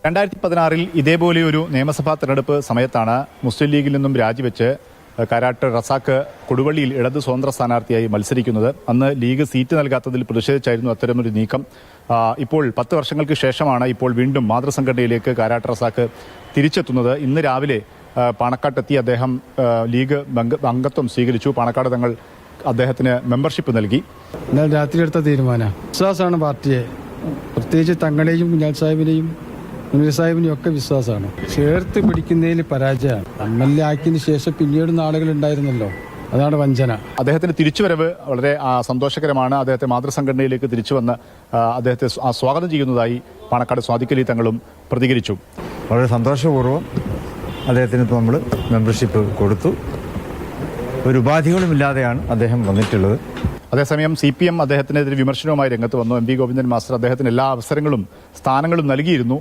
2016 ഇതേപോലെ ഒരു നിയമസഭാ തെരഞ്ഞെടുപ്പ് സമയത്താണ് മുസ്ലിം ലീഗിൽ നിന്നും രാജിവെച്ച് കാരാട്ട് റസാഖ് കൊടുവള്ളിയിൽ ഇടത് സ്വതന്ത്ര സ്ഥാനാർത്ഥിയായി മത്സരിക്കുന്നത്. അന്ന് ലീഗ് സീറ്റ് നൽകാത്തതിൽ പ്രതിഷേധിച്ചായിരുന്നു അത്തരമൊരു നീക്കം. ഇപ്പോൾ 10 വർഷങ്ങൾക്ക് ശേഷമാണ് ഇപ്പോൾ വീണ്ടും മാതൃസംഘടനയിലേക്ക് കാരാട്ട് റസാഖ് തിരിച്ചെത്തുന്നത്. ഇന്ന് രാവിലെ പാണക്കാട്ടെത്തി അദ്ദേഹം ലീഗ് അംഗത്വം സ്വീകരിച്ചു. പാണക്കാട് തങ്ങൾ അദ്ദേഹത്തിന് മെമ്പർഷിപ്പ് നൽകി. ഇന്നലെ രാത്രി എടുത്ത തീരുമാനം വിശ്വാസമാണ് പാർട്ടിയെ, പ്രത്യേകിച്ച് തങ്ങളെയും കുഞ്ഞാൽ സാഹിബിനെയും മുനീർ സാഹിബിനെയും ഒക്കെ വിശ്വാസമാണ്. ചേർത്ത് പിടിക്കുന്നതിൽ പരാജയമാണ്. MLA ആക്കിയതിന് ശേഷം പിന്നീട് നാളുകൾ ഉണ്ടായിരുന്നല്ലോ, അതാണ് വഞ്ചന. അദ്ദേഹത്തിന്റെ തിരിച്ചുവരവ് വളരെ സന്തോഷകരമാണ്. അദ്ദേഹത്തെ മാതൃസംഘടനയിലേക്ക് തിരിച്ചുവന്ന് അദ്ദേഹത്തെ സ്വാഗതം ചെയ്യുന്നതായി പാണക്കാട് സ്വാദിഖ് അലി തങ്ങളും പ്രതികരിച്ചു. വളരെ സന്തോഷപൂർവ്വം അദ്ദേഹത്തിന് ഇപ്പോൾ നമ്മൾ മെമ്പർഷിപ്പ് കൊടുത്തു. ഒരു ഉപാധികളുമില്ലാതെയാണ് അദ്ദേഹം വന്നിട്ടുള്ളത്. അതേസമയം CPM അദ്ദേഹത്തിനെതിരെ വിമർശനവുമായി രംഗത്ത് വന്നു. MV ഗോവിന്ദൻ മാസ്റ്റർ അദ്ദേഹത്തിന് എല്ലാ അവസരങ്ങളും സ്ഥാനങ്ങളും നൽകിയിരുന്നു.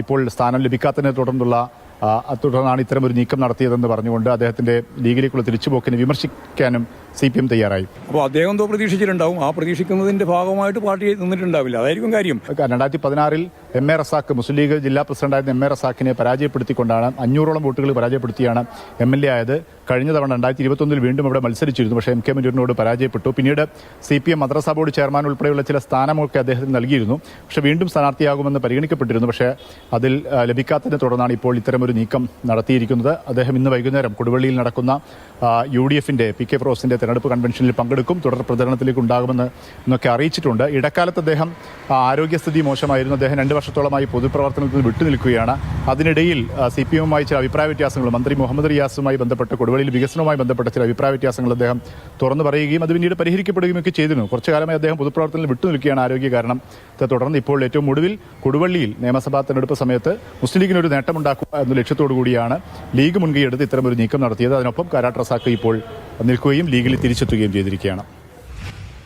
ഇപ്പോൾ സ്ഥാനം ലഭിക്കാത്തതിനെ തുടർന്നാണ് ഇത്തരമൊരു നീക്കം നടത്തിയതെന്ന് പറഞ്ഞുകൊണ്ട് അദ്ദേഹത്തിന്റെ ലീഗിലേക്കുള്ള തിരിച്ചുപോക്കിനെ വിമർശിക്കാനും CPM തയ്യാറായി. അപ്പോൾ അദ്ദേഹം എന്തോ പ്രതീക്ഷിച്ചിട്ടുണ്ടാവും. ആ പ്രതീക്ഷിക്കുന്നതിന്റെ ഭാഗമായിട്ട് പാർട്ടി നിന്നിട്ടുണ്ടാവില്ല, അതായിരിക്കും കാര്യം. 2016 MA റസാഖ് മുസ്ലിം ലീഗ് ജില്ലാ പ്രസിഡന്റായിരുന്ന MA റസാഖിനെ പരാജയപ്പെടുത്തിക്കൊണ്ടാണ് 500ഓളം വോട്ടുകൾ പരാജയപ്പെടുത്തിയാണ് MLA ആയത്. കഴിഞ്ഞ തവണ 2021 വീണ്ടും ഇവിടെ മത്സരിച്ചിരുന്നു. പക്ഷേ MK മുനീറിനോട് പരാജയപ്പെട്ടു. പിന്നീട് CPM മദ്രസ ബോർഡ് ചെയർമാൻ ഉൾപ്പെടെയുള്ള ചില സ്ഥാനമൊക്കെ അദ്ദേഹത്തിന് നൽകിയിരുന്നു. പക്ഷേ വീണ്ടും സ്ഥാനാർത്ഥിയാകുമെന്ന് പരിഗണിക്കപ്പെട്ടിരുന്നു. പക്ഷേ അതിൽ ലഭിക്കാത്തതിനെ തുടർന്നാണ് ഇപ്പോൾ ഇത്തരമൊരു നീക്കം നടത്തിയിരിക്കുന്നത്. അദ്ദേഹം ഇന്ന് വൈകുന്നേരം കൊടുവള്ളിയിൽ നടക്കുന്ന UDFന്റെ PK ഫിറോസിന്റെ തെരഞ്ഞെടുപ്പ് കൺവെൻഷനിൽ പങ്കെടുക്കും. തുടർ പ്രചരണത്തിലേക്ക് ഉണ്ടാകുമെന്ന് എന്നൊക്കെ അറിയിച്ചിട്ടുണ്ട്. ഇടക്കാലത്ത് അദ്ദേഹം ആരോഗ്യസ്ഥിതി മോശമായിരുന്നു. അദ്ദേഹം 2 വർഷത്തോളമായി പൊതുപ്രവർത്തനത്തിൽ വിട്ടുനിൽക്കുകയാണ്. അതിനിടയിൽ CPMുമായി ചില അഭിപ്രായ വ്യത്യാസങ്ങൾ, മന്ത്രി മുഹമ്മദ് റിയാസുമായി ബന്ധപ്പെട്ട് കൊടുവള്ളിയിൽ വികസനവുമായി ബന്ധപ്പെട്ട ചില അഭിപ്രായ വ്യത്യാസങ്ങൾ അദ്ദേഹം തുറന്നു പറയുകയും അത് പിന്നീട് പരിഹരിക്കപ്പെടുകയും ഒക്കെ ചെയ്തിരുന്നു. കുറച്ചു കാലമായി അദ്ദേഹം പൊതുപ്രവർത്തനത്തിൽ വിട്ടുനിൽക്കുകയാണ് ആരോഗ്യ കാരണത്തെ തുടർന്ന്. ഇപ്പോൾ ഏറ്റവും ഒടുവിൽ കൊടുവള്ളിയിൽ നിയമസഭാ തെരഞ്ഞെടുപ്പ് സമയത്ത് മുസ്ലിം ലീഗിന് ഒരു നേട്ടമുണ്ടാക്കുക എന്ന ലക്ഷ്യത്തോടു കൂടിയാണ് ലീഗ് മുൻകൈയെടുത്ത് ഇത്തരമൊരു നീക്കം നടത്തിയത്. അതിനൊപ്പം കാരാട്ട് റസാഖ് ഇപ്പോൾ നിൽക്കുകയും ലീഗിൽ തിരിച്ചെത്തുകയും ചെയ്തിരിക്കുകയാണ്.